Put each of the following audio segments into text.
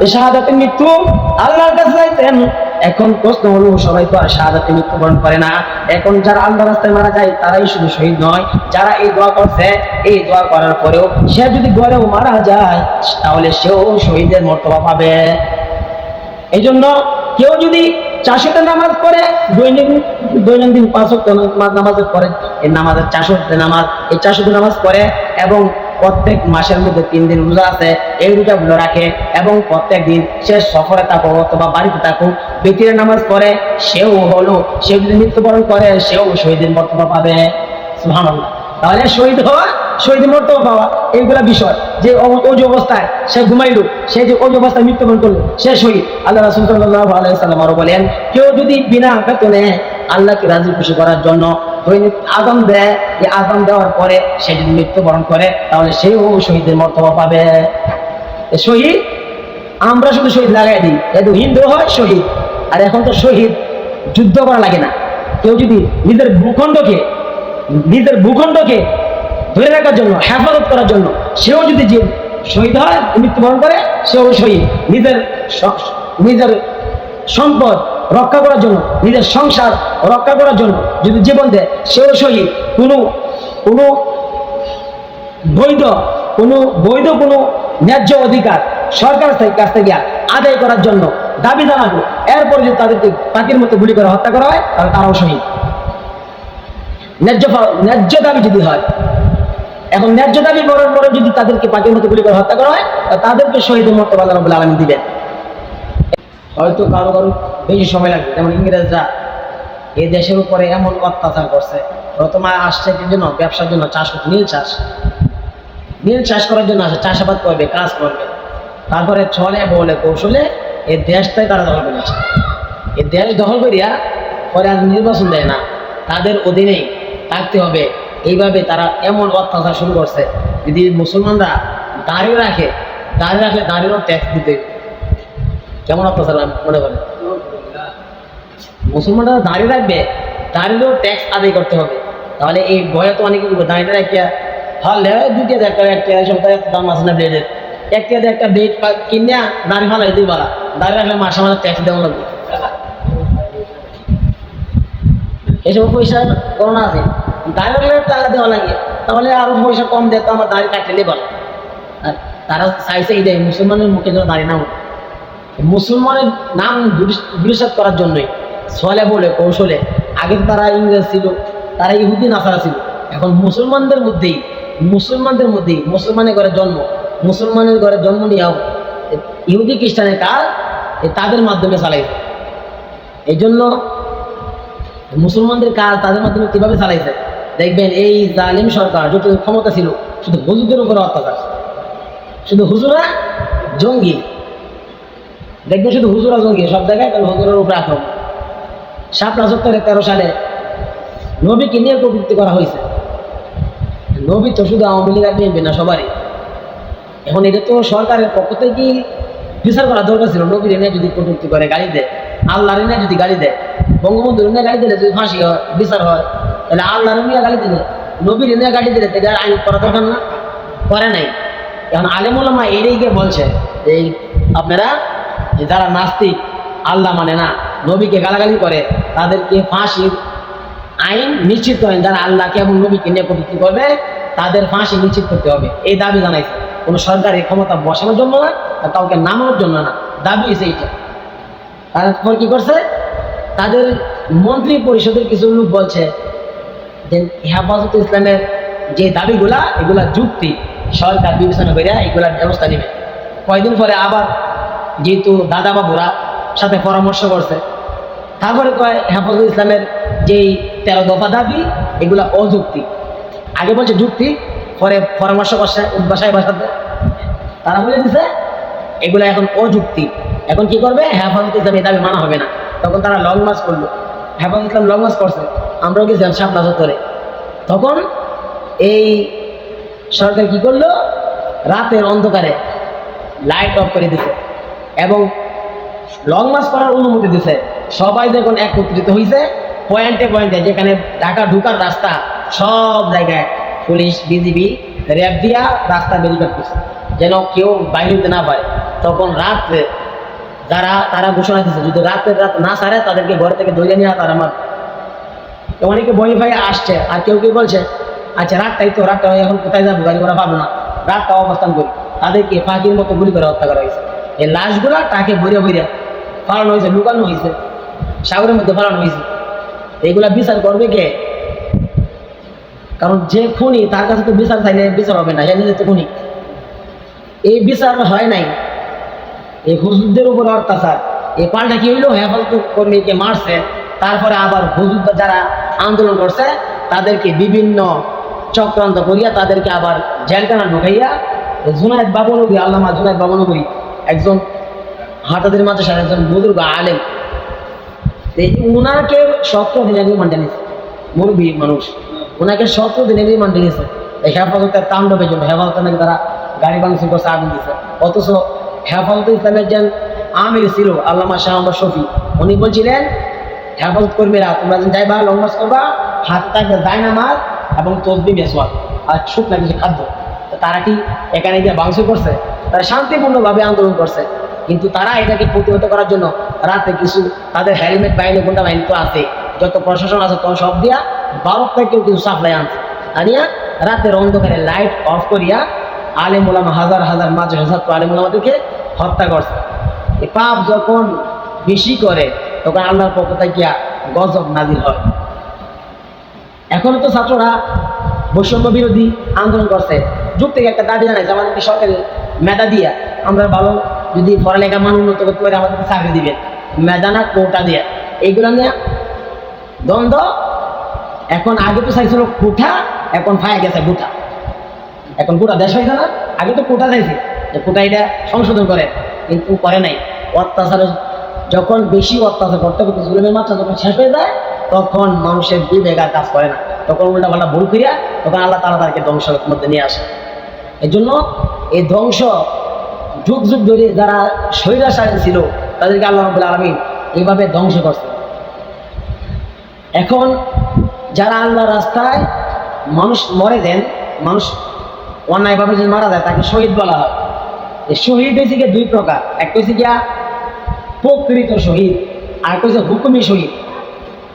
এই শাহাদাতের মৃত্যু আল্লাহর কাছে চাইতেন। এখন প্রশ্ন হলো, সবাই তো আর শাহাদাতে মৃত্যুবরণ করে না। এখন যারা আল্লাহর রাস্তায় মারা যায় তারাই শুধু শহীদ নয়, যারা এই দোয়া করছে, এই দোয়া করার পরেও সে যদি ঘরেও মারা যায় তাহলে সেও শহীদের মর্তবা পাবে। এই জন্য কেউ যদি 400টা নামাজ পড়ে, দৈনন্দিন 5 ওয়াক্ত নামাজের পরে, এই নামাজের 400টা নামাজ, এই 400টা নামাজ পড়ে এবং প্রত্যেক মাসের মধ্যে 3 দিন রোজা আছে, এই রোজাগুলো রাখে এবং প্রত্যেক দিন সে সফরে থাকুক অথবা বাড়িতে থাকুক বিতিরের নামাজ পড়ে, সেও যদি মৃত্যুবরণ করে সেও শহীদের মর্তবা পাবে। সুবহানাল্লাহ। তাহলে শহীদ হওয়া, শহীদের মর্তবা পাওয়া, এইগুলা বিষয়। যে ওই অবস্থায় সে ঘুমাইল, সে যে ওই অবস্থায় মৃত্যুবরণ করলো, সে শহীদ। আল্লাহ রাসূল সাল্লাল্লাহু আলাইহি ওয়াসাল্লাম আরো বলেন, কেউ যদি বিনা বেতনে আল্লাহকে রাজি খুশি করার জন্য দৈনিক আযান দেয়, এই আযান দেওয়ার পরে সে যদি মৃত্যুবরণ করে তাহলে সেও শহীদের মর্তবা পাবে। শহীদ আমরা শুধু শহীদ লাগাই দিই, এত হিন্দু হয় শহীদ। আর এখন তো শহীদ যুদ্ধ করা লাগে না। কেউ যদি নিজের ভূখণ্ডকে ধরে রাখার জন্য, হেফাজত করার জন্য সেও যদি যে শহীদ হয়, মৃত্যুবরণ করে, সেও শহীদ। নিজের সম্পদ রক্ষা করার জন্য, নিজের সংসার রক্ষা করার জন্য যদি জীবন দেয় সেও শহীদ। কোনো বৈধ কোনো ন্যায্য অধিকার সরকার কাছ থেকে আদায় করার জন্য দাবি জানাবো, এরপরে যদি তাদেরকে পাখির মতো গুলি করে হত্যা করা হয় তাহলে তারাও শহীদ। ন্যায্য দাবি যদি হয়, এখন ন্যায্য দাবি করার পরে যদি তাদেরকে পাখির মতো গুলি করে হত্যা করা হয় তাদেরকে শহীদের মর্তবা আল্লাহ রাব্বুল আলামিন দিবেন। হয়তো কারো বেশি সময় লাগবে। যেমন ইংরেজরা এই দেশের উপরে এমন অত্যাচার করছে, প্রথমে আসছে কি জন্য? ব্যবসার জন্য, নীল চাষ করার জন্য আসে, চাষাবাদ করবে, কাজ করবে। তারপরে ছলে বলে কৌশলে এই দেশটাই তারা দখল করেছে। এই দেশ দখল করিয়া পরে আর নির্বাচন দেয় না, তাদের অধীনেই থাকতে হবে। এইভাবে তারা এমন অত্যাচার শুরু করছে। যদি মুসলমানরা দাঁড়িয়ে রাখলে দাঁড়িয়েও ট্যাক্স দিতে, কেমন অত্যাচার মনে করেন? মুসলমানরা দাঁড়িয়ে রাখবে, দাঁড়িয়েও ট্যাক্স আদায় করতে হবে। তাহলে এই ভয়ে তো অনেকে দাঁড়িয়ে রাখিয়া হলে দুইটা একটা দাম আছে না ব্লেডের, একটা ব্লেড কিনে দাঁড়িয়ে ফেলাই দুই বেলা, দাঁড়িয়ে রাখলে মাসে ট্যাক্স দেওয়া লাগবে। এসব পয়সা করোনা আছে, দাঁড়িয়ে রাখলে টাকা দেওয়া লাগে, তাহলে আরো পয়সা কম দেয়, তো আমার দাঁড়িয়ে কাটলে ভালো। আর তারা চাইছে এই দেয় মুসলমানের মুখে যেন দাঁড়িয়ে না ওঠে। মুসলমানের নাম দুলিশাত করার জন্যই ছলে বলে কৌশলে, আগে তারা ইংরেজ ছিল, তারা ইহুদি নাসারা ছিল। এখন মুসলমানদের মধ্যেই মুসলমানের ঘরে জন্ম নিয়েও ইহুদি খ্রিস্টানের কাজ তাদের মাধ্যমে চালাইছে। এই জন্য মুসলমানদের কাজ তাদের মাধ্যমে কিভাবে চালাইছে দেখবেন। এই জালিম সরকার যত ক্ষমতা ছিল, শুধু হুজুরদের উপরে অত্যাচার, শুধু হুজুরা জঙ্গি, দেখবেন শুধু হুজুরা জঙ্গি সব জায়গায়, তাহলে হুজুরের উপরে আক্রমণ। 13 সালে নবীকে নিয়ে কটূক্তি করা হয়েছে। নবী তো শুধু আওয়ামী লীগ আর বিএনপি না, সবারই। এখন এটা তো সরকারের পক্ষ থেকে বিচার করা দরকার ছিল। নবীর এনে যদি কটূক্তি করে, গালি দেয়, আল্লাহর এনে যদি গালি দেয়, বঙ্গবন্ধুর এনে গালি দিলে যদি ফাঁসি হয়, বিচার হয়, তাহলে আল্লাহর এনে গালি দিলে, নবীর এনে গালি দিলে তাদের আইন করা দরকার না? করে নাই। এখন আলেম ওলামা এটাই গিয়ে বলছে এই আপনারা যারা নাস্তিক, আল্লাহ মানে না, নবীকে গালাগালি করে, তাদেরকে ফাঁসির আইন নিশ্চিত করেন। যারা আল্লাহকে এবং নবীকে নিয়ে কটূক্তি করবে তাদের ফাঁসি নিশ্চিত করতে হবে, এই দাবি জানাইছে। কোনো সরকারি ক্ষমতা বসানোর জন্য না, কাউকে নামানোর জন্য না, দাবি হয়েছে এইটা। তারপর কি করছে, তাদের মন্ত্রী পরিষদের কিছু লোক বলছে যে হেফাজতে ইসলামের যে দাবিগুলা, এগুলা যুক্তি, সরকার বিবেচনা করে এগুলার ব্যবস্থা নেবে। কয়েকদিন পরে আবার যেহেতু দাদা বাবুরা সাথে পরামর্শ করছে, তারপরে কয় হেফাজতে ইসলামের যেই 13 দফা দাবি এগুলা অযুক্তি। আগে বলছে যুক্তি, পরে পরামর্শ করছে বাসায়, তারা বলে দিছে এগুলো এখন অযুক্তি। এখন কি করবে, হেফাজতে ইসলাম এই দাবি মানা হবে না। তখন তারা লং মার্চ করলো, হেফাজতে ইসলাম লং মার্চ করছে, আমরাও গেছিলাম শাপলা চত্বরে। তখন এই সরকার কি করলো, রাতের অন্ধকারে লাইট অফ করে দিছে এবং লং মার্চ করার অনুমতি দিছে। সবাই যখন একত্রিত হয়েছে পয়েন্টে, যেখানে ঢাকা ঢুকার রাস্তা, সব জায়গায় পুলিশ, বিজিবি, র্যাব দিয়া রাস্তা ব্যারিকেড করছে, যেন কেউ বাইরে হতে না পারে। তখন রাত্রে তারা ঘোষণা দিচ্ছে যদি রাত না ছাড়ে তাদেরকে ঘর থেকে ধরে নিয়ে তারা আমার অনেকে বই ভাই আসছে, আর কেউ কেউ বলছে আচ্ছা রাতটা এখন কোথায় যাবো, গাড়ি ঘোড়া পাবো না, রাতটা অবস্থান করি। তাদেরকে ফাঁকির মতো গুলি করে হত্যা করা হয়েছে। এই লাশগুলা তাকে ভরে ফালানো হয়েছে, লুকানো হয়েছে, সাগরের মধ্যে ফালানো হয়েছে। এইগুলা বিচার করবে কে? কারণ যে খুনি তার কাছে তো বিচার চাইলে বিচার হবে না, এ নিজে তো খুনি। এই বিচার হয় নাই, এই হুজুরদের উপর অত্যাচার। এই পাল্টা কি হইলো, হেফাজত কর্মীকে মারছে, তারপরে আবার হুজুররা যারা আন্দোলন করছে তাদেরকে বিভিন্ন চক্রান্ত করিয়া তাদেরকে আবার জেলখানা ঢুকাইয়া জুনায়েদ বাবনগরী, আল্লামা জুনায়েদ বাবনগরী একজন হাটাদের মাদ্রাসার একজন বুজুর্গ আলেম, উনাকে 17 দিনের রিমান্ডে নিয়েছে। মুরব্বী মানুষ, ওনাকে 17 দিনের রিমান্ডে নিয়েছে এই হেফাজতের তাণ্ডবের জন্য। হেফাজতের নাকি তারা গাড়ি ভাঙচুর করছে, আগুন দিচ্ছে। অথচ হেফাজত ইসলামের যে আমির ছিল আল্লামা শাহ আহমদ শফি, উনি বলছিলেন হেফাজত কর্মীরা তোমরা যেন যাইবা লং মার্চ করবা, হাতে থাকবে জায়নামাজ এবং তসবিহ মেসওয়াক আর শুকনা কিছু খাদ্য। তারা কি এখানে গিয়ে ভাঙচুর করছে? তারা শান্তিপূর্ণভাবে আন্দোলন করছে, কিন্তু তারা এটাকে প্রতিহত করার জন্য রাতে কিছু তাদের হেলমেট বাহিনী, গুন্ডা বাহিনী তো আছে, যত প্রশাসন আছে তখন সব দিয়া 12 থেকে কিছু সাপ্লাই আনছে, আনিয়া রাতের অন্ধকারে লাইট অফ করিয়া আলেম ওলামা হাজার হাজার ছাত্র আলেম ওলামাদেরকে হত্যা করছে। এই পাপ যখন বেশি করে তখন আল্লাহর পক্ষ থেকে গজব নাজিল হয়। এখনো তো ছাত্ররা বৈষম্য বিরোধী আন্দোলন করছে, যুগ থেকে একটা দাবি জানাইছে আমাদেরকে সরকারি মেধা দিয়া আমরা ভালো যদি পড়ালেখা মান উন্নত করতে পারি আমাদেরকে চাকরি দিবেন, মেধা না কোটা দিয়া। এইগুলো নিয়ে দ্বন্দ্ব। এখন আগে তো চাইছিল কোঠা, এখন ফায়া গেছে গোটা। এখন গোটা দেশ হয়েছে না, আগে তো কোটা চাইছে যে কোটা এটা সংশোধন করে, কিন্তু করে নাই। অত্যাচারের যখন বেশি অত্যাচার করতে করতে জুলুমের মাত্রা যখন শেষ হয়ে যায় তখন মানুষের বিবেক আর কাজ করে না, তখন উল্টা পাল্টা ভুল করিয়া তখন আল্লাহ তাআলা তাদেরকে ধ্বংসের মধ্যে নিয়ে আসে। এই জন্য এই ধ্বংস যুগ যুগ ধরে যারা স্বৈরাচারী ছিল তাদেরকে আল্লাহ রাব্বুল আলামিন এইভাবে ধ্বংস করছে। এখন যারা আল্লাহর রাস্তায় মানুষ মরে দেন, মানুষ অন্যায়ভাবে যদি মারা যায় তাকে শহীদ বলা হয়। এই শহীদ হয়েছে গিয়ে 2 প্রকার, একটা হচ্ছে গিয়া প্রকৃত শহীদ, আর একটা হচ্ছে হুকুমি শহীদ।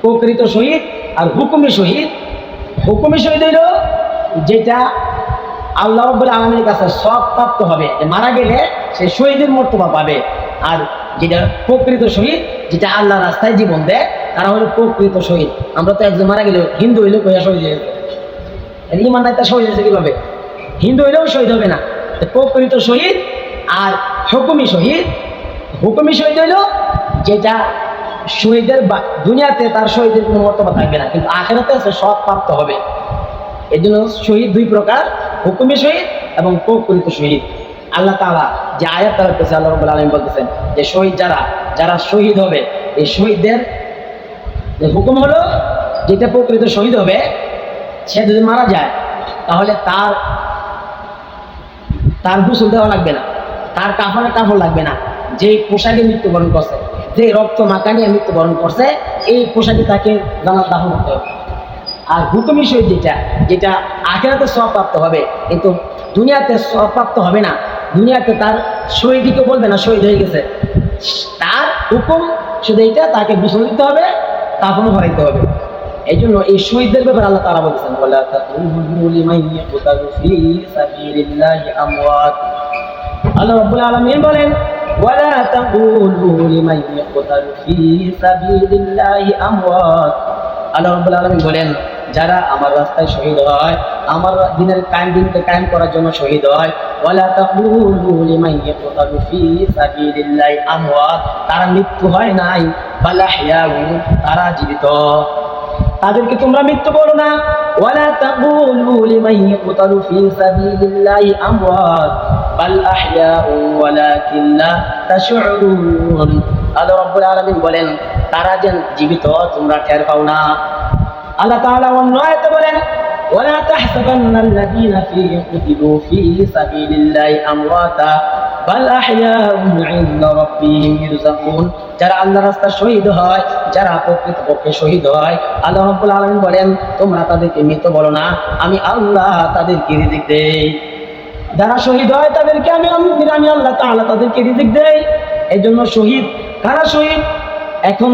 প্রকৃত শহীদ আর হুকুমি শহীদ। হুকুমি শহীদ হইল যেটা আল্লাহ রাব্বুল আলামিনের কাছে সব প্রাপ্ত হবে, মারা গেলে সে শহীদের মর্তবা পাবে। আর যেটা প্রকৃত শহীদ, যেটা আল্লাহ রাস্তায় জীবন দেয়, তারা হলো প্রকৃত শহীদ। আমরা তো একজন মারা গেলে হিন্দু হইলে কইয়া শহীদ হয়ে যাবে, ইমান নাই, তা শহীদ হয়েছে কিভাবে? হিন্দু হইলেও শহীদ হবে না। প্রকৃত শহীদ আর হুকুমি শহীদ। হুকুমি শহীদ হইল যেটা শহীদের দুনিয়াতে তার শহীদের কোনো মর্তবা থাকবে না, কিন্তু আখিরাতে সে সব প্রাপ্ত হবে। এই জন্য শহীদ 2 প্রকার, হুকুমি শহীদ এবং প্রকৃত শহীদ। আল্লাহ তাআলা যে আয়াত তারা করছে, আল্লাহ রাব্বুল আলামিন বলতেছেন যে শহীদ যারা শহীদ হবে, এই শহীদদের যে হুকুম হলো যেটা প্রকৃত শহীদ হবে, সে যদি মারা যায় তাহলে তার গোসল দেওয়া লাগবে না, তার কাপড় লাগবে না। যে পোশাকে মৃত্যুবরণ করছে, যে রক্ত মাখা নিয়ে মৃত্যুবরণ করছে, এই পোশাকে তাকে জানাজা দাফন করতে হবে। আর হুকুমি শহীদ যেটা আখিরাতে সওয়াব প্রাপ্ত হবে, কিন্তু দুনিয়াতে সওয়াব প্রাপ্ত হবে না। দুনিয়াতে তার শহীদকে বলবে না শহীদ হয়ে গেছে, তার হুকুম শুধু এইটা, তাকে গোসল দিতে হবে, কাফনও পরাইতে হবে। এই জন্য এই শহীদদের ব্যাপারে আল্লাহ তাআলা বলছেন, ওয়ালা তাকুলু লিমান ইয়াকতালু ফি সাবিলিল্লাহি আমওয়াত। আল্লাহ রাব্বুল আলামিন বলেন, ওয়ালা তাকুলু লিমান ইয়াকতালু ফি সাবিলিল্লাহি আমওয়াত। আল্লাহ রাব্বুল আলামিন বলেন, যারা আমার রাস্তায় শহীদ হয়, আমার দিনকে কায়েম করার জন্য শহীদ হয়, ওয়ালা তাকুলু লিমান ইয়াকতালু ফি সাবিলিল্লাহি আমওয়াত, তারা মৃত্যু হয় নাই, বাল আহইয়াউ, তারা জীবিত। তাদেরকে তোমরা মৃত্যু বলো না। ওয়ালা তাকুলু লিমান ইয়াকতালু ফি সাবিলিল্লাহি আমওয়াত বাল আহইয়াউ ওয়ালাকিন লা তাশউরুন। আল্লাহ রাব্বুল আলামিন বলেন, তারা যেন জীবিত তোমরা টের পাও না। আল্লাহ তাআলা অন্য আয়াতে বলেন, ওয়ালা তাহসাবান্নাল্লাযীনা কুতিলু ফি সাবিলিল্লাহি আমওয়াতা বাল আহইয়াউন ইনদা রাব্বিহিম ইরযাকুন। যারা আল্লাহর রাস্তায় শহীদ হয়, যারা প্রকৃতপক্ষে শহীদ হয়, আল্লাহ রাব্বুল আলামিন বলেন, তোমরা তাদেরকে মৃত বলো না, আমি আল্লাহ তাদেরকে রিজিক দেই। যারা শহীদ হয় তাদেরকে আমি আল্লাহ তাআলা তাদেরকে রিজিক দেই। এই জন্য শহীদ কারা শহীদ? এখন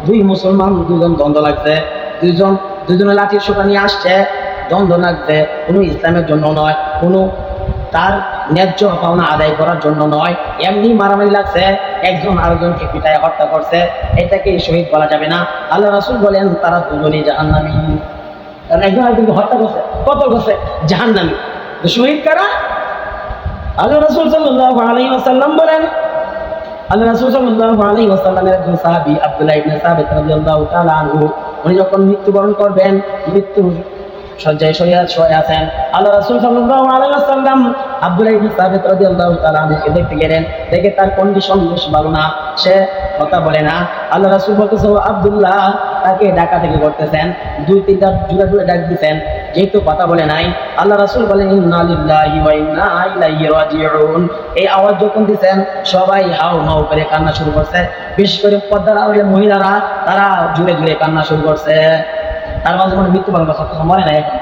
দুই মুসলমান দুজন দ্বন্দ্ব লাগছে, দুজনে লাঠির সোটা নিয়ে আসছে, দ্বন্দ্ব লাগছে, কোনো ইসলামের জন্য নয়, কোনো তার ন্যায্য পাওনা আদায় করার জন্য নয়, এমনি মারামারি লাগছে, একজন আরেকজনকে পিটায় হত্যা করছে, এটাকে শহীদ বলা যাবে না। আল্লাহ রাসূল বলেন তারা দুজনেই জাহান্নামী। কারণ একজন আরেকজনকে হত্যা করছে, কত করছে, জাহান্নামী। তো শহীদ কারা? আল্লাহ রাসূল সাল্লাল্লাহু আলাইহি ওয়াসাল্লাম বলেন, আল্লাহ রাসূল সাল্লাল্লাহু আলাইহি ওয়াসাল্লামের একজন সাহাবী আব্দুল্লাহ ইবনে সাবিত রাদিয়াল্লাহু তাআলা আনহু, উনি যখন মৃত্যুবরণ করবেন, মৃত্যু শয্যায় শুয়ে আছেন, আল্লাহ রাসূল সাল্লাল্লাহু আলাইহি ওয়াসাল্লাম আব্দুল্লাহ ইবনে সাবিত রাদিয়াল্লাহু তাআলা আনহুকে দেখতে গেলেন। দেখে তার কন্ডিশন বেশ ভালো না, সে কথা বলে না। আল্লাহ রাসূল বলতেছে, ও আব্দুল্লাহ, তাকে ডাকাডাকি করতেছেন, 2-3টা জোরে ডাক দিতেন, যেহেতু কথা বলে নাই। আল্লাহ রাসূল বলেন, ইন্না লিল্লাহি ওয়া ইন্না ইলাইহি রাজিউন। এই আওয়াজ যখন দিচ্ছেন, সবাই হাউ মাউ করে কান্না শুরু করছে। বিশেষ করে পর্দার আড়ালে মহিলারা, তারা জোরে জোরে কান্না শুরু করছে। তার মাঝে মনে মৃত্যুবরণ করছে, মরে নাই এখন।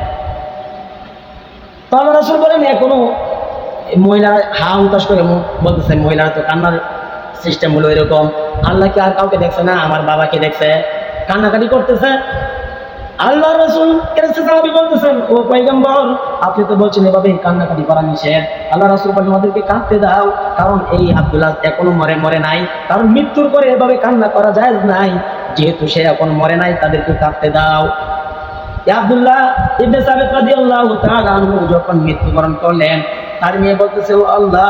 তো আল্লাহ রাসূল বলেন, এখনো মহিলারা হা উতাস করে বলতেছে, মহিলারা তো কান্নার সিস্টেম হলো এরকম, আল্লাহ কি আর কাউকে দেখছে না? আমার বাবাকে দেখছে, কান্নাকাটি করতেছে। আল্লাহ রাসূল সাহাবী বলতেছেন, ও পয়গম্বর, আপনি তো বলছেন এভাবে কান্নাকাটি করা নিষেধ। আল্লাহ রাসূল বলেন, ওদেরকে কাঁদতে দাও, কারণ এই আব্দুল্লাহ এখনো মরে নাই, কারণ মৃত্যুর পরে এভাবে কান্না করা জায়েজ নাই, যেহেতু সে এখন মরে নাই, তাদেরকে কাঁদতে দাও। আব্দুল্লাহ ইবনে সাবিত রাদিয়াল্লাহু তাআলা আনহু যখন মৃত্যুবরণ করলেন, তার মেয়ে বলতেছে, ও আল্লাহ,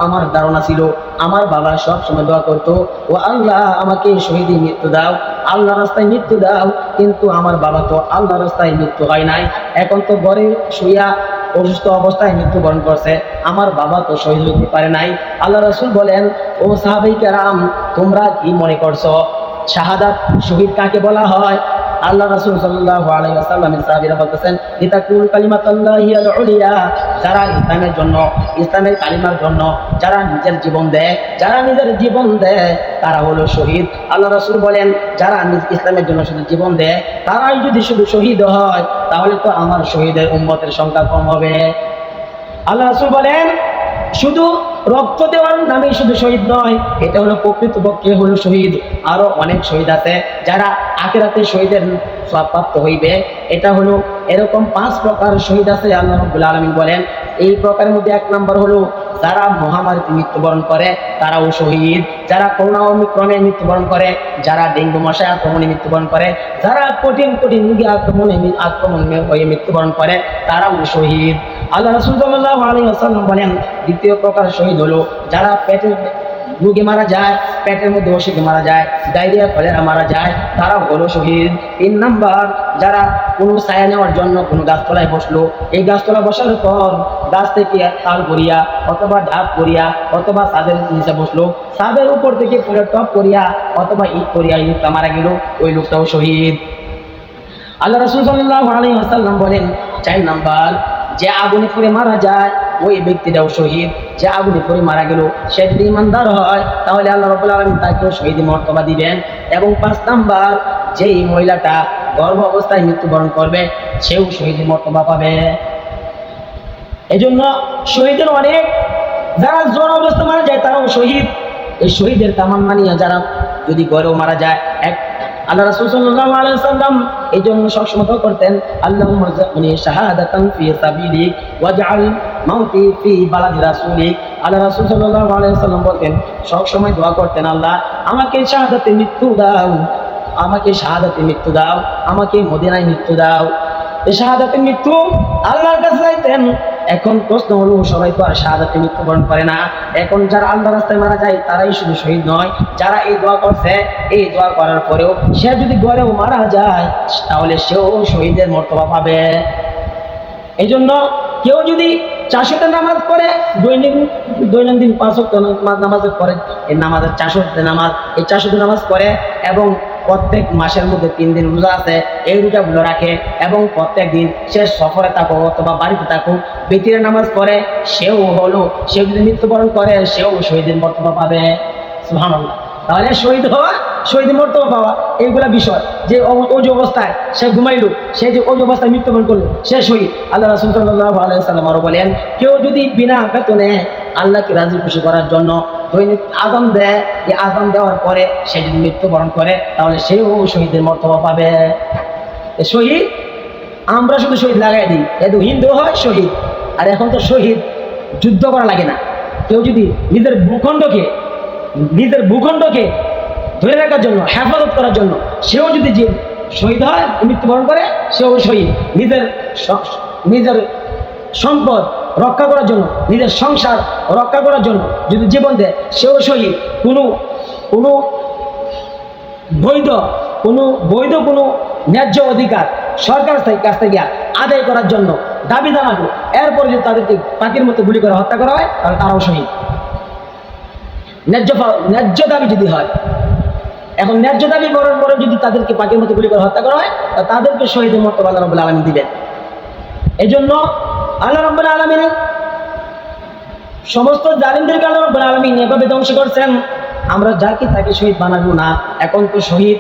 আমার ধারণা ছিল আমার বাবা সব সময় দোয়া করতো, ও আল্লাহ, আমাকে শহীদি মৃত্যু দাও, আল্লাহ রাস্তায় মৃত্যু দাও, কিন্তু আমার বাবা তো আল্লাহ রাস্তায় মৃত্যু হয় নাই, এখন তো ঘরে শুইয়া অসুস্থ অবস্থায় মৃত্যুবরণ করছে, আমার বাবা তো শহীদ হতে পারে নাই। আল্লাহ রাসূল বলেন, ও সাহাবায়ে কেরাম, তোমরা কি মনে করছো শাহাদাত শহীদ কাকে বলা হয়? আল্লাহ রাসূল সাল্লাল্লাহু আলাইহি ওয়াসাল্লামের সাহাবীরা বলতেছেন, লিতাকুল কালিমাতুল্লাহি আল উলিয়া, যারা ইসলামের জন্য, ইসলামের কালিমার জন্য যারা নিজের জীবন দেয়, তারা হলো শহীদ। আল্লাহ রাসূল বলেন, যারা ইসলামের জন্য শুধু জীবন দেয়, তারাই যদি শুধু শহীদ হয়, তাহলে তো আমার শহীদের উম্মতের সংখ্যা কম হবে। আল্লাহ রাসূল বলেন, শুধু রক্ত দেওয়ার নামে শুধু শহীদ নয়, এটা হলো প্রকৃতপক্ষে হলো শহীদ। আরো অনেক শহীদ আছে যারা আখিরাতে শহীদের সওয়াব প্রাপ্ত হইবে। এটা হলো এরকম 5 প্রকার শহীদ আছে। আল্লাহ রাব্বুল আলামিন বলেন, এই প্রকারের মধ্যে 1 নম্বর হলো যারা মহামারীতে মৃত্যুবরণ করে, তারাও শহীদ। যারা করোনা অমিক্রমে মৃত্যুবরণ করে, যারা ডেঙ্গু মশায় আক্রমণে মৃত্যুবরণ করে, যারা কঠিন রোগী আক্রমণ হয়ে মৃত্যুবরণ করে, তারাও শহীদ। আল্লাহ রাসূল সাল্লাল্লাহু আলাইহি ওয়াসাল্লাম বলেন, দ্বিতীয় প্রকার শহীদ হলো যারা পেটের রোগে মারা যায়, পেটের মধ্যে অসুখে মারা যায়, ডায়রিয়া কলেরা মারা যায়, তারাও হলো শহীদ। 3 নাম্বার, যারা কোনো ছায়া নেওয়ার জন্য কোনো গাছতলায় বসলো, এই গাছতলায় বসার পর গাছ থেকে তাল পরিয়া অথবা ঢাক পরিয়া অথবা ছাদের নিচে বসলো, ছাদের উপর থেকে পড়ে টপ পরিয়া অথবা ইট পরিয়া এই লোকটা মারা গেল, ওই লোকটাও শহীদ। আল্লাহ রাসূল সাল্লাল্লাহু আলাইহি ওয়াসাল্লাম বলেন, 4 নাম্বার, যে আগুনে পড়ে মারা যায়, ওই ব্যক্তিটাও শহীদ। যে আগুনে পড়ে মারা গেল, সে যদি ইমানদার হয়, তাহলে আল্লাহ রাব্বুল আলামিন তাকে শহীদের মর্তবা দিবেন। এবং 5 নাম্বার, যেই মহিলাটা গর্ভ অবস্থায় মৃত্যুবরণ করবে, সেও শহীদের মর্তবা পাবে। এজন্য শহীদের অনেক, যারা জ্বর অবস্থা মারা যায় তারাও শহীদ। এই শহীদের তামান্না নিয়ে যারা যদি গর্ভেও মারা যায়, আল্লাহ রাসূল সাল্লাল্লাহু আলাইহি ওয়াসাল্লাম এই জন্য সবসময় দোয়া করতেন, আল্লাহুম্মা রযুকনি শাহাদাতান ফি সাবিলিক ওয়াজআল মাউতি ফি বালাদি রাসূলিক। আল্লাহ রাসূল সাল্লাল্লাহু আলাইহি ওয়াসাল্লাম বলতেন, সবসময় দোয়া করতেন, আল্লাহ আমাকে শাহাদাতে মৃত্যু দাও, আমাকে শাহাদাতে মৃত্যু দাও, আমাকে মদিনায় মৃত্যু দাও। এই শাহাদাতে মৃত্যু আল্লাহর কাছে চাইতেন। এখন প্রশ্ন হলো, সবাই তো আর শাহাদাতে মৃত্যুবরণ করে না। এখন যারা আল্লাহর রাস্তায় মারা যায়, তারাই শুধু শহীদ নয়, যারা এই দোয়া করছে, এই দোয়া করার পরেও সে যদি গড়েও মারা যায়, তাহলে সেও শহীদের মর্তবা পাবে। এই জন্য কেউ যদি 400টা নামাজ পড়ে, দৈনন্দিন 5 ওয়াক্ত নামাজ পড়ে, এই নামাজের 400টা নামাজ, এই 400টা নামাজ পড়ে এবং প্রত্যেক মাসের মধ্যে 3 দিন রোজা আছে, এই রোজাগুলো রাখে এবং প্রত্যেক দিন সে সফরে থাকুক অথবা বাড়িতে থাকুক, বিতিরে নামাজ পড়ে, সে যদি মৃত্যুবরণ করে, সেও শহীদের মর্তবা পাবে। সুবহানাল্লাহ। তাহলে শহীদ হওয়া, শহীদ মর্তবা পাওয়া, এইগুলা বিষয়। যে ওই অবস্থায় সে ঘুমাইলো, সে যে ওই অবস্থায় মৃত্যুবরণ করলো, সে শহীদ। আল্লাহ রাসূল সাল্লাল্লাহু আলাইহি ওয়াসাল্লাম আরো বলেন, কেউ যদি বিনা বেতনে আল্লাহকে রাজি খুশি করার জন্য দৈনিক আযান দেয়, এই আযান দেওয়ার পরে সে যদি মৃত্যুবরণ করে, তাহলে সেও শহীদের মর্তবা পাবে। শহীদ আমরা শুধু শহীদ লাগাই দিই, এত হিন্দু হয় শহীদ। আর এখন তো শহীদ যুদ্ধ করা লাগে না। কেউ যদি নিজের ভূখণ্ডকে ধরে রাখার জন্য, হেফাজত করার জন্য, সেও যদি যে শহীদ হয়, মৃত্যুবরণ করে, সেও শহীদ। নিজের সম্পদ রক্ষা করার জন্য, নিজের সংসার রক্ষা করার জন্য যদি জীবন দেয়, সেও শহীদ। কোনো বৈধ ন্যায্য অধিকার সরকার কাছ থেকে আদায় করার জন্য দাবি জানাবো, এরপরে যদি তাদেরকে পাখির মতো গুলি করে হত্যা করা হয়, তাহলে তারাও শহীদ। ন্যায্য দাবি যদি হয়, এখন ন্যায্য দাবি করার পরে যদি তাদেরকে পাখির মতো গুলি করে হত্যা করা হয়, তাদেরকে শহীদের মর্তবা আল্লাহ রাব্বুল আলামিন দিবেন। এই জন্য আল্লাহ রাব্বুল আলামিন সমস্ত জালিমদেরকে আল্লাহ রাব্বুল আলামিন এভাবে ধ্বংস করছেন। আমরা যাকে তাকে শহীদ বানাবো না। এখন তো শহীদ,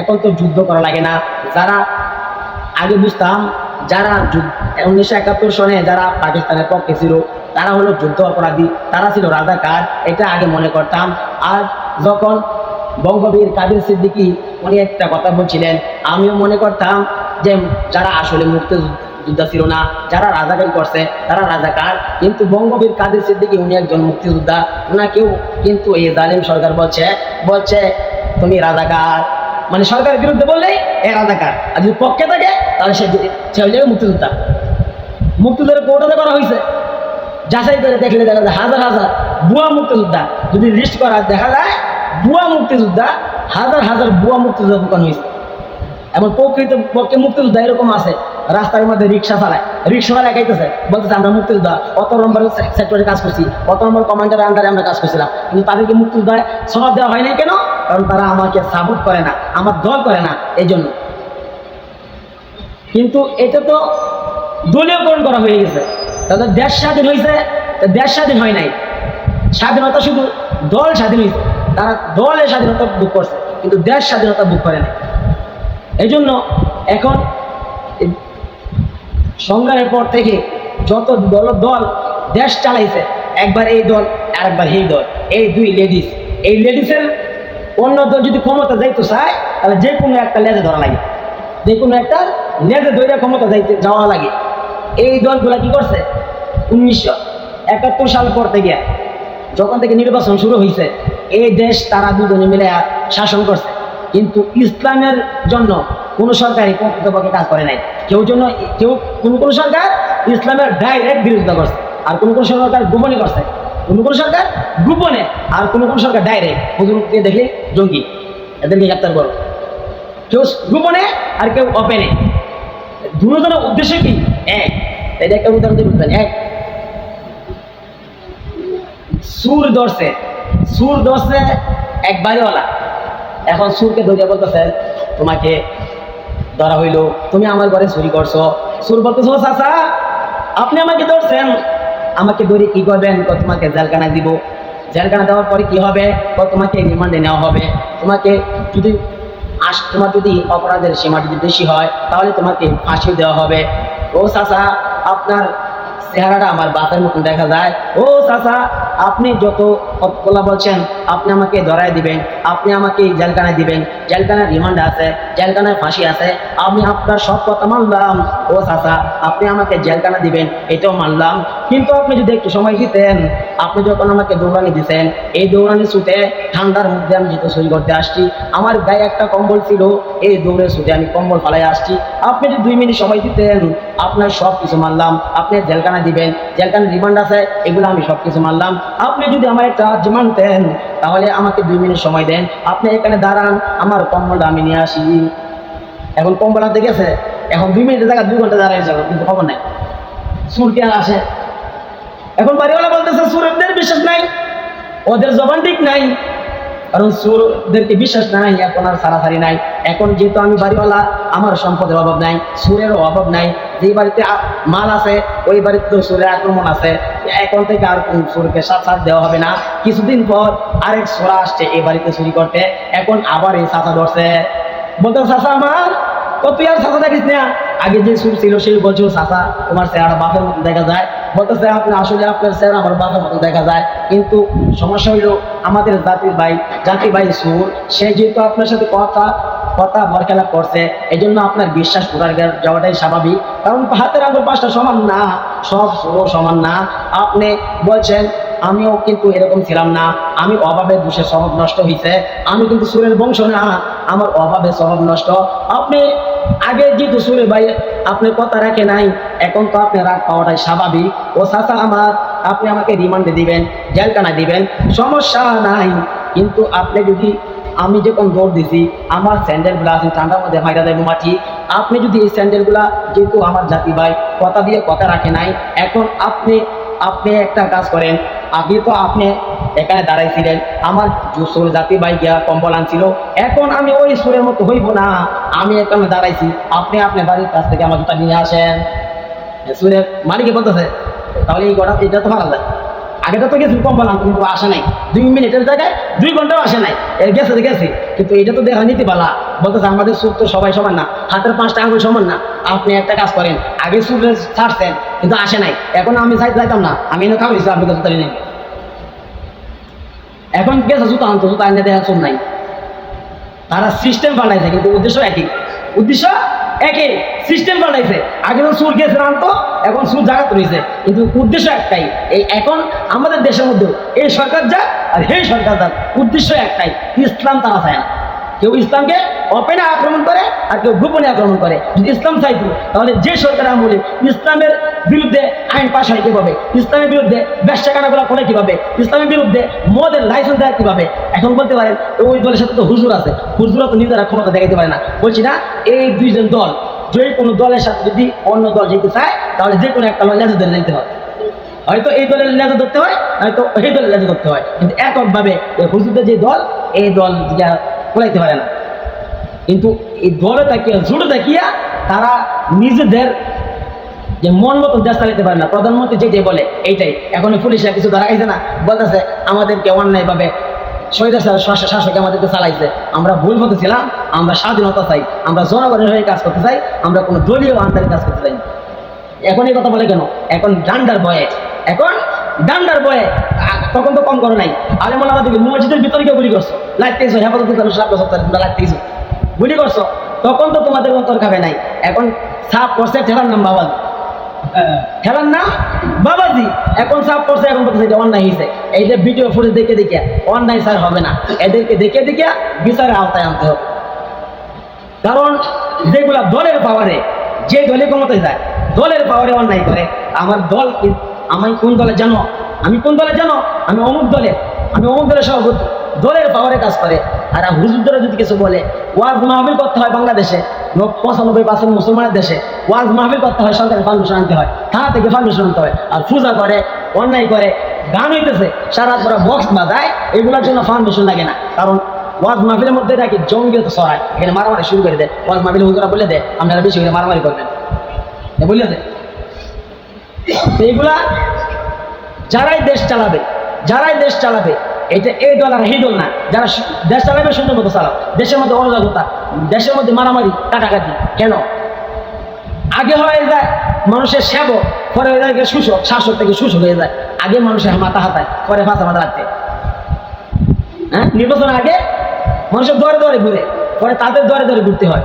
এখন তো যুদ্ধ করা লাগে না। যারা আগে বুঝতাম, যারা 1971 সনে যারা পাকিস্তানের পক্ষে ছিল, তারা হলো যুদ্ধ অপরাধী, তারা ছিল রাজাকার, এটা আগে মনে করতাম। আর যখন বঙ্গবীর কাদের সিদ্দিকী উনি একটা কথা বলছিলেন, আমিও মনে করতাম যে যারা আসলে মুক্তিযোদ্ধা ছিল না, যারা রাজাকার করছে তারা রাজাকার। কিন্তু বঙ্গবীর কাদের সিদ্দিকী উনি একজন মুক্তিযোদ্ধা, ওনাকেও কিন্তু এই জালিম সরকার বলছে তুমি রাজাকার। মানে সরকারের বিরুদ্ধে বললেই এ রাজাকার, আর যদি পক্ষে থাকে তাহলে সে ওই জায়গায় মুক্তিযোদ্ধা। মুক্তিযোদ্ধার কোটাতে করা হয়েছে, যাচাই করে দেখলে দেখা যায় হাজার হাজার ভুয়া মুক্তিযোদ্ধা, যদি লিস্ট করা দেখা যায় ভুয়া মুক্তিযোদ্ধা, হাজার ভুয়া মুক্তিযোদ্ধা ঢুকানো হয়েছে। এমন প্রকৃত পক্ষে মুক্তিযোদ্ধা এরকম আছে, রাস্তার মধ্যে রিক্সা একাইতেছে, বলতেছে আমরা মুক্তিযোদ্ধা, কত নম্বর সেক্টরে কাজ করছি, কত নম্বর কমান্ডারের আন্ডারে আমরা কাজ করছিলাম। কিন্তু তাদেরকে মুক্তিযোদ্ধা সনদ দেওয়া হয় না কেন? কারণ তারা আমাকে সাপোর্ট করে না, আমার দল করে না, এই জন্য। কিন্তু এটা তো দলীয়করণ করা হয়ে গেছে। তাদের দেশ স্বাধীন হয়েছে, দেশ স্বাধীন হয় নাই। স্বাধীনতা শুধু দল স্বাধীন হয়েছে, তারা দলের স্বাধীনতা ভোগ করছে, কিন্তু দেশ স্বাধীনতা ভোগ করে না। এই জন্য এখন সংগ্রামের পর থেকে যত দল দেশ চালাইছে, একবার এই দল আরেকবার এই দল, এই দুই লেডিস, এই লেডিসের অন্য দল যদি ক্ষমতা যাইতে চায়, তাহলে যে কোনো একটা লেজে ধরা লাগে, যে কোনো একটা লেজে ধরে ক্ষমতা যাওয়া লাগে। এই দলগুলা কি করছে? 1971 সাল পর থেকে, যখন থেকে নির্বাচন শুরু হয়েছে, এই দেশ তারা দুজনে মিলে শাসন করছে। কিন্তু ইসলামের জন্য কোনো সরকারই প্রকৃতপক্ষে কাজ করে নাই। কোনো সরকার ইসলামের ডাইরেক্ট বিরোধিতা করছে, আর কোনো সরকার গোপনে করছে। কোনো সরকার গোপনে, আর কোনো সরকার ডাইরেক্ট। হুজুরকে দেখলে জঙ্গি, এদেরকে গ্রেপ্তার করো। কেউ গোপনে আর কেউ ওপেনে, দুজনের উদ্দেশ্য কি? এক। এটা একটা উদাহরণ দিয়ে বুঝবেন। এক, সুর ধরছে এক বাড়িওয়ালা। এখন সুরকে ধরিয়া বলতেছে, তোমাকে ধরা হইলো, তুমি আমার ঘরে চুরি করছো। সুর বলতেছ, চাচা আপনি আমাকে ধরছেন, আমাকে ধরে কি করবেন? তোমাকে জেলখানায় দিব। জেলখানা দেওয়ার পরে কি হবে? তোমাকে রিমান্ডে নেওয়া হবে। তোমার যদি অপরাধের সীমা যদি বেশি হয়, তাহলে তোমাকে ফাঁসি দেওয়া হবে। ও চাচা, আপনার চেহারাটা আমার বাপের মতন দেখা যায়। ও চাচা, আপনি যত কথা বলছেন, আপনি আমাকে ধরায় দিবেন, আপনি আমাকে জেলখানায় দিবেন, জেলখানায় রিমান্ড আছে, জেলখানায় ফাঁসি আছে, আমি আপনার সব কথা মানলাম। ও চাচা, আপনি আমাকে জেলখানা দিবেন, এটাও মানলাম। কিন্তু আপনি যদি একটু সময় দিতেন, আপনি যখন আমাকে দৌড়ানি দিতেন, এই দৌড়ানি ছুটে ঠান্ডার মধ্যে আমি যেহেতু সই করতে আসছি, আমার গায়ে একটা কম্বল ছিল, এই দৌড়ে ছুটে আমি কম্বল ফালাই আসছি। আপনি যদি 2 মিনিট সময় দিতেন, আপনার সব কিছু মানলাম। আপনি জেলখানা দিবেন, জেলখানা রিমান্ড আছে, এগুলো আমি সব কিছু মানলাম। আপনি যদি আমার একটা আর্জি মানতেন, তাহলে আমাকে 2 মিনিট সময় দেন, আপনি এখানে দাঁড়ান, আমার কম্বলটা আমি নিয়ে আসি। এখন কম্বল হাতে গেছে, এখন 2 মিনিটের জায়গায় 2 ঘন্টা দাঁড়িয়ে যাবে, কিন্তু খবর নাই, সুর কে আসে। এখন বাড়িওয়ালা বলতেছে, সুরদের বিশ্বাস নাই, ওদের জবান ঠিক নাই, কারণ সুরদেরকে বিশ্বাস নাই, এখন আর সারাসারি নাই। এখন যেহেতু আমি বাড়িওয়ালা, আমার সম্পদের অভাব নাই, সুরেরও অভাব নাই। যে বাড়িতে মাল আছে, ওই বাড়িতে তো সুরের আক্রমণ আছে। এখন থেকে আর কোন সুরকে সাথ দেওয়া হবে না। কিছুদিন পর আরেক সোরা আসছে এই বাড়িতে চুরি করতে, এখন আবার এই চাচা ধরছে, বলতে চাচা আমার ও তুই আর চাচা দেখিস না, আগে যে সুর ছিল সেই বলছিল চাচা তোমার চেহারা বাপের মতো দেখা যায়, বলতেছে আপনি আসলে আপনার চেহারা আমার বাপের মতো দেখা যায়, কিন্তু সমস্যা হইল আমাদের জাতির ভাই সুর, সে যেহেতু আপনার সাথে কথা বরখেলাপ করছে, এই জন্য আপনার বিশ্বাস উঠার যাওয়াটাই স্বাভাবিক, কারণ হাতের আঙুল পাঁচটা সমান না, সব সুরও সমান না। আপনি বলছেন আমিও কিন্তু এরকম ছিলাম না, আমি অভাবে দোষের স্বভাব নষ্ট হয়েছে, আমি কিন্তু সুরের বংশ না, আমার অভাবে স্বভাব নষ্ট। আপনি আগে যেহেতু সুরে ভাই আপনি কথা রাখে নাই, এখন তো আপনি রাগ পাওয়াটাই স্বাভাবিক। ও চাচা আমার, আপনি আমাকে রিমান্ডে দিবেন, জেলখানায় দিবেন, সমস্যা নাই, কিন্তু আপনি যদি আমি যখন দৌড় দিছি আমার স্যান্ডেলগুলো আছে ঠান্ডার মধ্যে ফাইদা দেবো মাটি, আপনি যদি এই স্যান্ডেলগুলা যেহেতু আমার জাতি ভাই কথা দিয়ে কথা রাখে নাই, এখন আপনি একটা কাজ করেন, আগে তো আপনি এখানে দাঁড়াইছিলেন, আমার সুর জাতি ভাই গিয়া কম্বল আনছিল, এখন আমি ওই সুরের মতো হইব না, আমি এখানে দাঁড়াইছি, আপনি আপনার বাড়ির কাছ থেকে আমার জুতা নিয়ে আসেন। সুরের মালিকে বলতেছে তাহলে এই গড়া এটা তো ভালো যায়, আগেটা তো গেছি কম্বল আনতে কিন্তু আসে নাই, 2 মিনিটের জায়গায় 2 ঘন্টাও আসে নাই, এর গেছে কিন্তু এটা তো দেখা নিতে পালা, বলতেছে আমাদের সুর তো সবাই সমান না, হাতের 5টা আঙুল সমান না, আপনি একটা কাজ করেন আগে সুরে ছাড়ছেন কিন্তু আসে নাই, এখন আমি যাইতাম না, আমি এনে খাওয়াইছি আপনি জুতা নিয়ে, এখন গেছে জুতা আনতো, জুতা আনতে দেখা সুর নাই, তারা সিস্টেম পাল্টাইছে কিন্তু উদ্দেশ্য একই সিস্টেম পাল্টাইছে, আগে তো সুর গেছে আনতো, এখন সুর জাগাত রয়েছে, কিন্তু উদ্দেশ্য একটাই, এই এখন আমাদের দেশের মধ্যে এই সরকার যাক আর এই সরকার যাক, উদ্দেশ্য একটাই, ইসলাম তারা চায় না, কেউ ইসলামকে ওপেনে আক্রমণ করে আর কেউ গোপনে আক্রমণ করে। যদি ইসলাম চাইতো তাহলে যে সরকার আমলে ইসলামের বিরুদ্ধে আইন পাশ হয় কীভাবে, ইসলামের বিরুদ্ধে ব্যবসা কাটাগুলো করে কীভাবে, ইসলামের বিরুদ্ধে মদের লাইসেন্স দেয় কীভাবে, এখন বলতে পারেন ওই দলের সাথে তো হুজুর আছে, হুজুরা তো নিজেরা ক্ষমতা দেখাতে পারে না, বলছি না এই 2জন দল যে কোনো দলের সাথে যদি অন্য দল যেতে চায় তাহলে যে কোনো একটা লেজা ধরে যেতে হয়, হয়তো এই দলের লেজা ধরতে হয়, হয়তো এই দলের লেজা ধরতে হয়, কিন্তু এককভাবে হুজুরদের যে দল এই দল কোলাইতে পারে না। কিন্তু এই দলে তাকিয়া জুড়ে তাকিয়া তারা নিজেদের যে মন মতো দেশ চালাইতে পারে না, প্রধানমন্ত্রী যে বলে এইটাই, এখন পুলিশরা কিছু দাঁড়াইছে না, বলতেছে আমাদেরকে অন্যায়ভাবে শাসক আমাদেরকে চালাইছে, আমরা ভুল পথে ছিলাম, আমরা স্বাধীনতা চাই, আমরা জনগণের হয়ে কাজ করতে চাই, আমরা কোনো দলীয় আন্তরিক কাজ করতে চাই। এখন এই কথা বলে কেন, এখন ডান্ডার বয়ে, তখন তো কম করো নাই, আলে মোলা দিকে মসজিদের ভিতরে গিয়ে গুলি করছো, লাগতেইছো হেফাজত লাগতেইছো গুলি করছো, তখন তো তোমাদের অন্তর খাবে নাই, এখন সাপ করছে ঠেলার নাম বাবাজি, এখন সাপ করছে, এখন বলতেছে এটা অন্যায় হয়েছে, এই যে ভিডিও ফুটেজ দেখে অন্যায় স্যার হবে না, এদেরকে দেখে বিচারের আওতায় আনতে হবে, কারণ যেগুলা দলের পাওয়ারে, যে দলে ক্ষমতায় যায় দলের পাওয়ারে অন্যায় করে, আমার দল আমি কোন দলে জানো, আমি অমুক দলের সভাপতি, দলের পাওয়ারে কাজ করে, আর হুজুররা যদি কিছু বলে, ওয়াজ মাহফিল করতে হয় বাংলাদেশে 95% মুসলমানের দেশে, ওয়াজ মাহফিল করতে হয়, সরকারের পারমিশন আনতে হয়, থানা থেকে পারমিশন আনতে হয়, আর পূজা করে অন্যায় করে গান হইতেছে সারা পুরো বক্স বাজায়, এগুলোর জন্য পারমিশন লাগে না, কারণ ওয়াজ মাহফিলের মধ্যে নাকি জঙ্গিয়ত ছড়ায়, এখানে মারামারি শুরু করে দেয়, ওয়াজ মাহফিল হুজুরা বলে দেয় আপনারা বেশি করে মারামারি করবেন, বলে দেয়। এইগুলা যারাই দেশ চালাবে এটা এই দল আর এই দল না, যারা দেশ চালাবে সুন্দর মতো চালাও, দেশের মধ্যে অরাজকতা, দেশের মধ্যে মারামারি কাটাকাটি কেন, আগে হয়ে যায় মানুষের সেবক, পরে হয়ে যায় শাসক থেকে শোষক হয়ে যায়, আগে মানুষের মাথা হাতায়, পরে ফাঁসা মাথা রাখতে, হ্যাঁ নির্বাচন আগে মানুষের দরে ঘুরে, পরে তাদের দরে ঘুরতে হয়,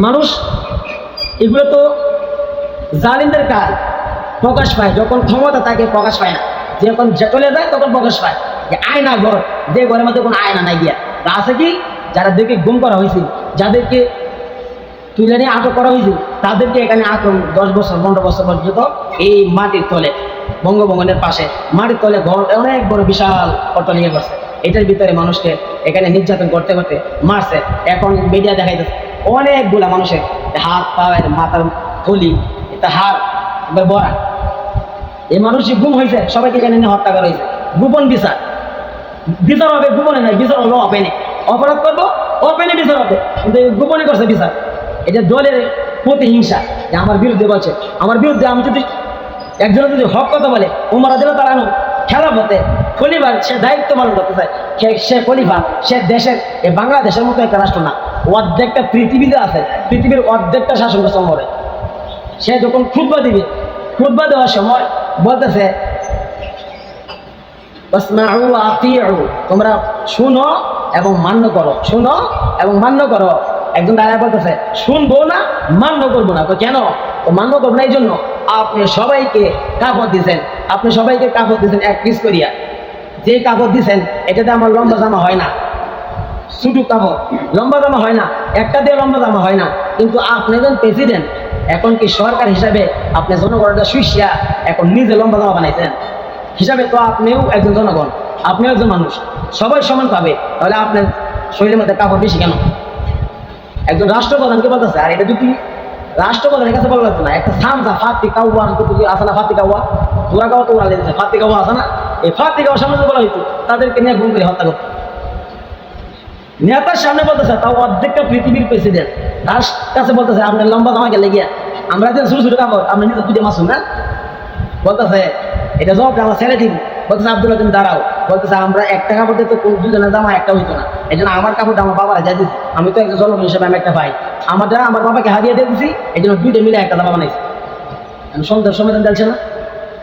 মানুষ এগুলো তো জালিমদের কাজ, প্রকাশ পায় যখন ক্ষমতা তাকে প্রকাশ পায় না, যখন চলে যায় তখন প্রকাশ পায়, যে আয়না ঘর, যে ঘরের মধ্যে কোনো আয়না নাই গিয়া আছে কি, যারা দেখে গুম করা হয়েছে, যাদেরকে তুলে নিয়ে আটক করা হয়েছে, তাদেরকে এখানে 10 বছর 15 বছর পর্যন্ত এই মাটির তলে, বঙ্গভবনের পাশে মাটির তলে ঘর অনেক বড় বিশাল অট্টালিকা করছে, এটার ভিতরে মানুষকে এখানে নির্যাতন করতে মারছে। এখন মিডিয়া দেখাইতেছে অনেকগুলা মানুষের হাত পায়ের মাথার থলি, এটা হাড় বড়া, এই মানুষই গুম হয়েছে, সবাইকে এখানে নিয়ে হত্যা করা হয়েছে, গোপন বিচার হবে, গোপনে নাই, বিচার হলো ওপেনে, অপরাধ করবো ওপেনে বিচার হবে, কিন্তু গোপনে করছে বিচার, এটা দলের প্রতিহিংসা, যে আমার বিরুদ্ধে বলছে, আমার বিরুদ্ধে আমি যদি একজনের যদি হক কথা বলে, উমর রাদিয়াল্লাহু তাআলা আনহু খেলাফতে খলিফার সে দায়িত্ব পালন করতে চায়, সে খলিফা, সে দেশের এই বাংলাদেশের মতো একটা রাষ্ট্র না, অর্ধেকটা পৃথিবীতে আছে, পৃথিবীর অর্ধেকটা শাসন করছে ওমরে। সে যখন খুতবা দিবে, খুতবা দেওয়ার সময় বলতেছে ওয়াসমাউ ওয়া আতিউ, তোমরা শুনো এবং মান্য করো, শুনো এবং মান্য করো। একজন দাঁড়ায় বলতেছে শুনবো না, মান্য করবো না। তো কেন? তো মান্য করবো না এই জন্য, আপনি সবাইকে কাপড় দিয়েছেন, আপনি সবাইকে কাপড় দিয়েছেন এক পিস করিয়া, যে কাপড় দিয়েছেন এটাতে আমার লম্বা জামা হয় না, ছোট কাপড়, লম্বা জামা হয় না, একটা দিয়ে লম্বা জামা হয় না। কিন্তু আপনি একজন প্রেসিডেন্ট, এখন কি সরকার হিসাবে আপনি জনগণটা শুইয়া এখন নিজে লম্বা জামা বানাইছেন, হিসাবে তো আপনিও একজন জনগণ, আপনিও একজন মানুষ, সবাই সমান পাবে। তাহলে আপনার শরীরের মধ্যে কাপড় বেশি কেন? একজন রাষ্ট্রপ্রধানকে বলতেছে, আর এটা যদি রাষ্ট্রপ্রধানের কাছে বলা লাগতো না, একটা সামসা ফাতি কাউয়া আসে না, ফাতি কাউয়া তোরা কাওয়া তো ওরা লেগেছে, ফাতি কাউয়া আসে না, এই ফাতি কাওয়ার সামনে বলা হইতো তাদেরকে নিয়ে গুম করে হত্যা করতো। নেতার সামনে বলতেছে, তাও অর্ধেকটা পৃথিবীর প্রেসিডেন্ট, তার কাছে বলতেছে আপনার লম্বা জামা গেলে গিয়া আমরা যে ছোট ছোট কাপড় আপনি নিজে দুটো মাসুন না, বলতেছে এটা জবাব আমরা ছেড়ে দিব। বলতেছে আব্দুল্লাহ তুমি দাঁড়াও, বলতেছে আমরা একটা কাপড় দিতে দুজনের জামা একটা হইতো না, এই জন্য আমার কাপড়টা আমার বাবারা যাই দিচ্ছি, আমি তো একজন জনগণ হিসেবে আমি একটা পাই, আমারটা আমার বাবাকে হারিয়ে দিয়ে দিচ্ছি, এই জন্য দুইটা মিলে একটা জামা বানাইছি। আমি সন্ধ্যার সমাধান চাইছে না,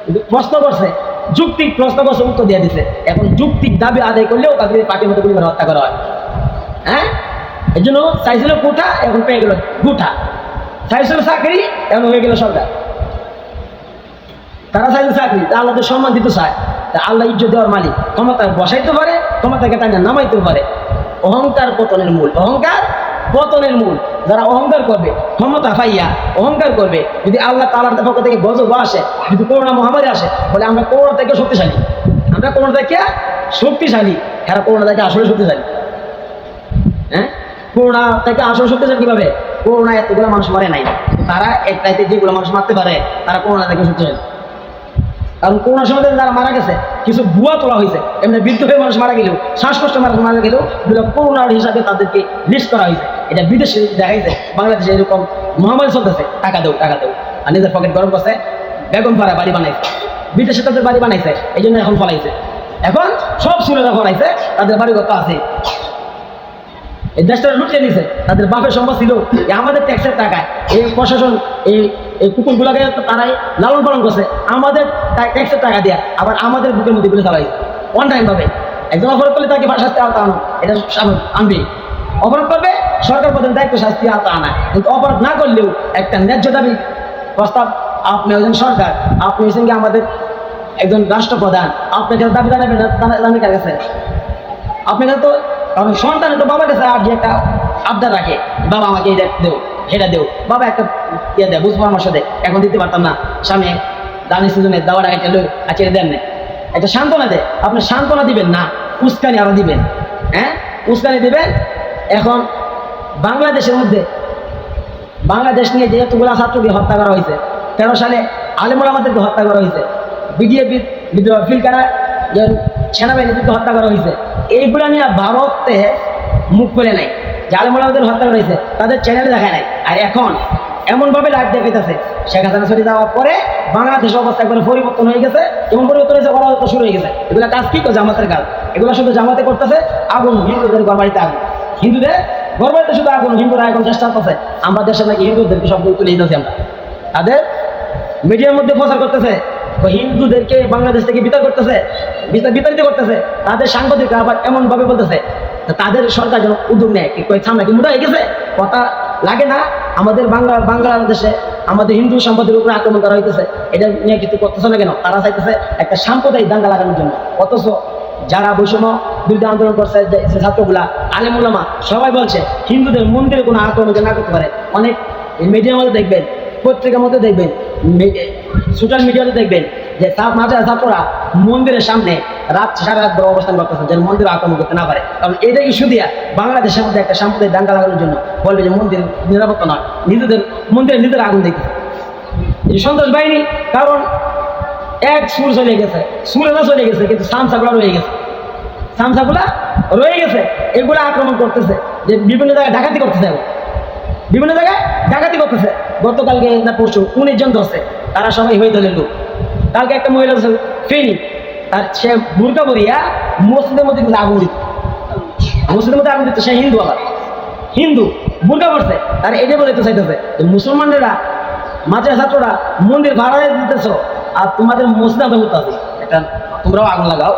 কিন্তু প্রশ্ন করছে, যুক্তিক প্রশ্ন করছে, উত্তর দিয়ে দিচ্ছে। এখন যুক্তিক দাবি আদায় করলেও তাদের পার্টির মধ্যে পরিবার হত্যা করা হয়। হ্যাঁ, এই জন্য চাইছিল কোঠা, এখন পেয়ে গেল গুঠা, চাইছিল চাকরি, এখন হয়ে গেল সরকার। তারা চাইছে চাকরি, তা আল্লাহ তো সম্মান দিতে চায়, তা আল্লাহ ইজ্জত দেওয়ার মালিক, ক্ষমতা বসাইতে পারে, ক্ষমতাকে তাই নামাইতেও পারে। অহংকার পতনের মূল, অহংকার পতনের মূল। যারা অহংকার করবে, ক্ষমতা পাইয়া অহংকার করবে, যদি আল্লাহ তাআলার পক্ষ থেকে গজব আসে, যদি করোনা মহামারী আসে, বলে আমরা করোনা থেকে শক্তিশালী, আমরা করোনা থেকে শক্তিশালী, এরা করোনা থেকে আসলে শক্তিশালী। হ্যাঁ, করোনা থেকে আসলে শক্তিশালী কিভাবে? করোনা এতগুলো মানুষ মারে নাই, তারা একটাইতে যেগুলো মানুষ মারতে পারে তারা করোনা থেকে শক্তিশালী। কারণ করোনার সময় যারা মারা গেছে কিছু ভুয়া তোলা হয়েছে, এমনি বৃদ্ধ হয়ে মানুষ মারা গেলেও, শ্বাসকষ্ট মারা গেলেও করোনার হিসাবে তাদেরকে লিস্ট করা হয়েছে। এটা বিদেশে দেখাইছে, বাংলাদেশে এরকম মহামারী চলতেছে, টাকা দেও টাকা দেও, আর নিজের পকেট গরম করছে, বেগম পাড়া বাড়ি বানাইছে, বিদেশে তাদের বাড়ি বানাইছে, এই জন্য এখন ফলাইছে। এখন সব সুরেরা ফলাইছে, তাদের বাড়ি কত আছে, এই দেশটা লুটিয়ে নিছে, তাদের বাপের সম্পদ ছিল, আমাদের ট্যাক্সের টাকায় এই প্রশাসন এই কুকুরগুলোকে তারাই লালন পালন করছে, আমাদের ট্যাক্সের টাকা দেওয়া, আবার আমাদের বুকের মধ্যে গুলো চালাইছে অনটাইম ভাবে। একজন অপরাধ করলে তাকে শাস্তি আওতা আনো, এটা আনবে। অপরাধ করবে, সরকার প্রধান দায়িত্ব শাস্তি আওতা আনা, কিন্তু অপরাধ না করলেও একটা ন্যায্য দাবি প্রস্তাব, আপনি একজন সরকার, আপনি হচ্ছেন কি আমাদের একজন রাষ্ট্রপ্রধান, আপনাকে দাবি জানাবেন কার কাছে? আপনাকে তো, কারণ সন্তানে তো বাবার কাছে আর যে একটা আবদার রাখে, বাবা আমাকে এটা দেও সেটা দেও, বাবা একটা ইয়ে দেয় বুঝবো আমার সাথে, এখন দিতে পারতাম না, সামনে দানি সিজনে দেওয়ার আগে আচ্ছা দেন না, একটা সান্ত্বনা দেয়, আপনি সান্ত্বনা দিবেন না, উস্কানি আরো দিবেন। হ্যাঁ, উস্কানি দিবেন। এখন বাংলাদেশের মধ্যে, বাংলাদেশ নিয়ে যেহেতুগুলা ছাত্রকে হত্যা করা হয়েছে, 13 সালে আলেমুল আমাদেরকে হত্যা করা হয়েছে, বিডিএপি ফিলকারা সেনাবাহিনীকে হত্যা করা হয়েছে, এইগুলা নিয়ে ভারতে মুখ খুলে নাই, যে আলেমুল আমাদের হত্যা করা হয়েছে তাদের চ্যানেলে দেখায় নাই। আর এখন এমনভাবে লাইভ দেখাইতেছে, শেখ হাসিনা সরে যাওয়ার পরে বাংলাদেশের অবস্থা একবারে পরিবর্তন হয়ে গেছে, এমন পরিবর্তন হয়েছে, ওরা শুরু হয়ে গেছে। এগুলা কাজ কি করে? জামাতের কাজ। এগুলো শুধু জামাতে করতেছে, আগুন হিন্দুদের ঘর বাড়িতে আগুন, হিন্দুদের ঘর বাড়িতে শুধু আগুন, হিন্দুরা এখন চেষ্টা করতেছে আমরা দেশে নাকি হিন্দুদেরকে সব তুলে দিতেছি, আমরা তাদের মিডিয়ার মধ্যে প্রচার করতেছে, হিন্দুদেরকে বাংলাদেশ থেকে বিতাড়িত করতেছে, তাদের সাংবাদিকরা আবার এমন ভাবে বলতেছে তাদের সরকার যেন উদ্যোগ নেয়, সামনে কি মোটা হয়ে গেছে, কথা লাগে না, আমাদের বাংলাদেশে আমাদের হিন্দু সম্পদের উপরে আক্রমণ করা হইতেছে, এটা নিয়ে কিছু করতেছে না কেন? তারা চাইতেছে একটা সাম্প্রদায়িক দাঙ্গা লাগানোর জন্য। অথচ যারা বৈষম্য বিরুদ্ধে আন্দোলন করছে, যে ছাত্রগুলা, আলেম উলামা সবাই বলছে হিন্দুদের মন্দিরে কোনো আক্রমণ না করতে পারে। অনেক মিডিয়ার মধ্যে দেখবেন, পত্রিকার মধ্যে দেখবেন, সোশ্যাল মিডিয়াতে দেখবেন যে ছাত্ররা মন্দিরের সামনে সারা রাত অবস্থান করতেছে, যেন মন্দিরে আক্রমণ করতে না পারে। কারণ এটা ইস্যু দিয়া বাংলাদেশের মধ্যে একটা সাম্প্রদায়িক দাঙ্গা লাগানোর জন্য বলবে যে মন্দির নিরাপত্তা নয়, মন্দিরে নিজের আগুন দেখতেছে এই সন্ত্রাস বাহিনী। কারণ এক সুর চলে গেছে, সুরেরা চলে গেছে, কিন্তু সামসাগুলা রয়ে গেছে, সামসাগুলা রয়ে গেছে, এগুলো আক্রমণ করতেছে, যে বিভিন্ন জায়গায় ডাকাতি করতেছে। বিভিন্ন জায়গায় ডাকাতি করতেছে। গতকালকে না পরশু 19 জন ধরছে, তারা সবাই হয়ে দলের লোক। কালকে একটা মহিলা ফেনি, আর সে বুরকা পরিয়া মসজিদের মধ্যে কিন্তু আগুন দিত, মসজিদের মধ্যে আগুন দিত। সে হিন্দু, আবার হিন্দু বুরকা পড়ছে, আর এটা বলতে চাইতেছে মুসলমানরা মাদ্রাসা ছাত্ররা মন্দির ভাড়া দিতেছ, আর তোমাদের মসজিদ আগুন করতে, এটা তোমরাও আগুন লাগাও।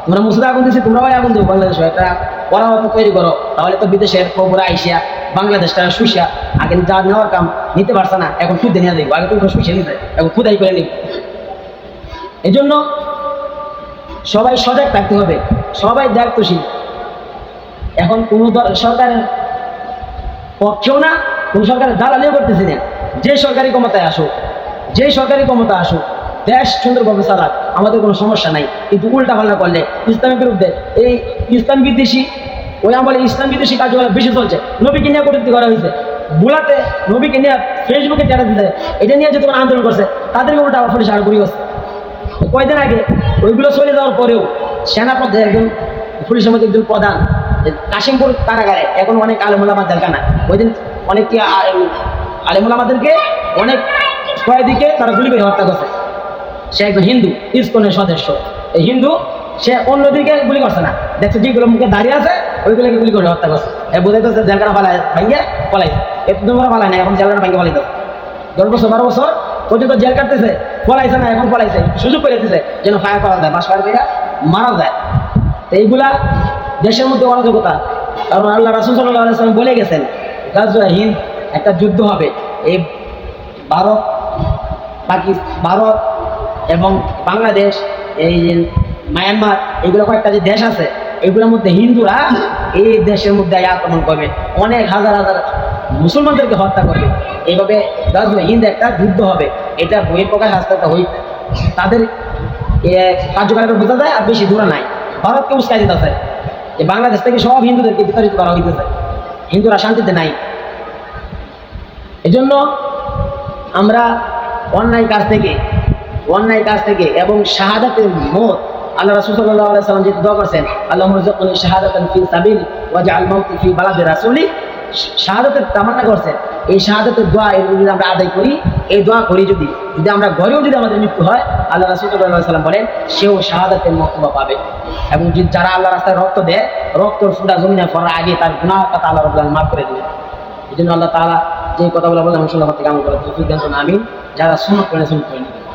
তোমরা মসজিদে আগুন দিচ্ছি, তোমরাও আগুন দেবো বাংলাদেশে, একটা পরামর্শ তৈরি করো। তাহলে তো বিদেশের খবর আইসিয়া বাংলাদেশটা শুষিয়া আগে যা নেওয়ার কাম নিতে পারছে না, এখন খুদে নিয়ে দেখবো। আগে তোমরা শুষিয়ে নিতে, এখন খুদাই করে নিব। এই জন্য সবাই সজাগ থাকতে হবে, সবাই দায়িত্বশীল। এখন কোনো সরকারের পক্ষেও না, কোন সরকারের দালালিও করতেছি না। যে সরকারি ক্ষমতায় আসুক, যে সরকারি ক্ষমতা আসুক, দেশ সুন্দরভাবে চালাক, আমাদের কোনো সমস্যা নাই। কিন্তু উল্টা পাল্টা করলে ইসলামের বিরুদ্ধে, এই ইসলাম বিদ্বেষী, ওই আমলে ইসলাম বিদ্বেষী কার্যকলাপ বেশি চলছে। নবীকে নিয়ে কটূক্তি করা হয়েছে, বুলাতে নবীকে নিয়ে ফেসবুকে টেরা দিতে, এটা নিয়ে যে তোমার আন্দোলন করছে, তাদেরকে উল্টা আবার পুলিশ আড়াগুড়ি করছে। কয়দিন আগে ওইগুলো চলে যাওয়ার পরেও সেনাপথে একজন পুলিশের মধ্যে একজন প্রধান, কাশিমপুর কারাগারে এখন অনেক আলেমুলামা জেলখানা, ওই দিন অনেক আলেমুলামাদেরকে অনেক কয়েদিকে তারা গুলি করে হত্যা করছে। সে একজন হিন্দু, ইসকনের সদস্য। এই হিন্দু, সে অন্যদিকে গুলি করছে না, দেখছে যেগুলো মুখে দাঁড়িয়ে আছে ওইগুলোকে গুলি করে হত্যা করছে। বোঝাইতেছে জেলখানা পালায় ভাঙ্গে পলাইছে। একটু তোমরা পালায় না, এখন জেলখানা ভাঙ্গে পলাইতে 10 বছর 12 বছর পর্যন্ত জেল কাটতেছে, পলাইছে না, এখন পলাইছে, সুযোগ করে দিতেছে যেন ফায়ার করা যায়, বাস ফায়ার করে মারা যায়। তো এইগুলা দেশের মধ্যে অরাজকতা। কারণ আল্লাহ রাসূল সাল্লাল্লাহু আলাইহি ওয়াসাল্লাম বলে গেছেন, গাজওয়া হিন্দ একটা যুদ্ধ হবে। এই ভারত এবং বাংলাদেশ, এই যে মায়ানমার, এগুলো কয়েকটা যে দেশ আছে, এগুলোর মধ্যে হিন্দুরা এই দেশের মধ্যে আক্রমণ করবে, অনেক হাজার হাজার মুসলমানদেরকে হত্যা করবে। এইভাবে গাজওয়া হিন্দ একটা যুদ্ধ হবে। এটা বইয়ের প্রকাশ আস্তে আস্তে হই, তাদের কার্যকলাপে বোঝা যায়। আর বেশি দূরে নাই, ভারতকে উস্কাই দিতেছে যে বাংলাদেশ থেকে সব হিন্দুদেরকে বিতাড়িত করা হইতেছে, হিন্দুরা শান্তিতে নাই। এজন্য আমরা অন্যায় কাজ থেকে এবং শাহাদাতের মত, আল্লাহ রাসূল সাল্লাল্লাহু আলাইহি ওয়াসাল্লাম যে দোয়া করেছেন, আল্লাহুম্মা রযুকনি শাহাদাতান ফি সাবিলি ওয়াজআল মাউতি ফি বালাদি রাসূলি, শাহাদাতের তামান্না করছেন। এই শাহাদাতের দোয়া যদি আমরা আদায় করি, এই দোয়া করি যদি আমরা ঘরেও যদি আমাদের মৃত্যু হয়, আল্লাহ রাসূল সাল্লাল্লাহু আলাইহি ওয়াসাল্লাম বলেন সেও শাহাদাতের মর্তবা পাবে। এবং যারা আল্লাহ রাস্তায় রক্ত দেয়, রক্তর ফুটা জমিনে পড়ার আগে তার গুনাহ কথা আল্লাহ রাব্বুল আলামিন মাফ করে দেবেন। এই জন্য আল্লাহ তাআলা যে কথাগুলো বললেন, আমি শুনলাম থেকে আমল করে তৌফিক দান করুন, আমিন। যারা সুন্নাত করে সুন্নাত করে নিবেন।